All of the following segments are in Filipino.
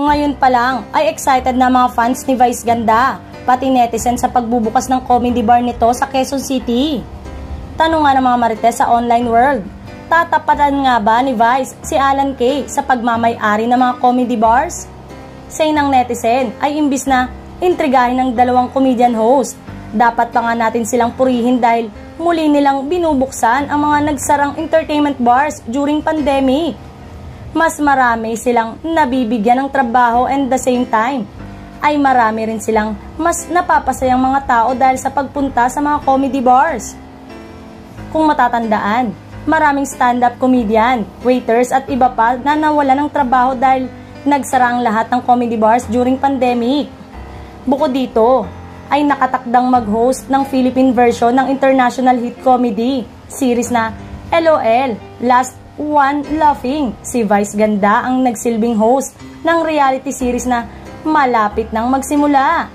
Ngayon pa lang ay excited na mga fans ni Vice Ganda, pati netizen sa pagbubukas ng comedy bar nito sa Quezon City. Tanong nga ng mga marites sa online world, tatapatan nga ba ni Vice si Alan Kay sa pagmamay-ari ng mga comedy bars? Say ng netizen ay imbis na intrigahin ng dalawang comedian host, dapat pa nga natin silang purihin dahil muli nilang binubuksan ang mga nagsarang entertainment bars during pandemic. Mas marami silang nabibigyan ng trabaho and the same time ay marami rin silang mas napapasayang mga tao dahil sa pagpunta sa mga comedy bars. Kung matatandaan, maraming stand-up comedian, waiters at iba pa na nawala ng trabaho dahil nagsara ang lahat ng comedy bars during pandemic. Bukod dito, ay nakatakdang mag-host ng Philippine version ng international hit comedy series na LOL, Last One Laughing. Si Vice Ganda ang nagsilbing host ng reality series na malapit nang magsimula.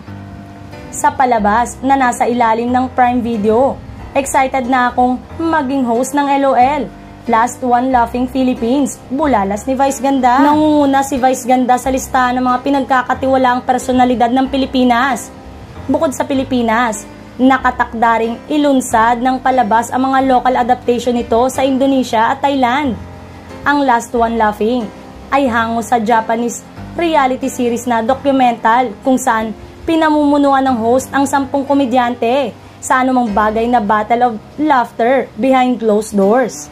Sa palabas na nasa ilalim ng Prime Video, excited na akong maging host ng LOL, Last One Laughing Philippines, bulalas ni Vice Ganda. Nangunguna si Vice Ganda sa listahan ng mga pinagkakatiwalaang personalidad ng Pilipinas. Bukod sa Pilipinas, nakatakda ring ilunsad ng palabas ang mga local adaptation nito sa Indonesia at Thailand. Ang Last One Laughing ay hango sa Japanese reality series na documental kung saan pinamumunuan ng host ang 10 komedyante sa anumang bagay na battle of laughter behind closed doors.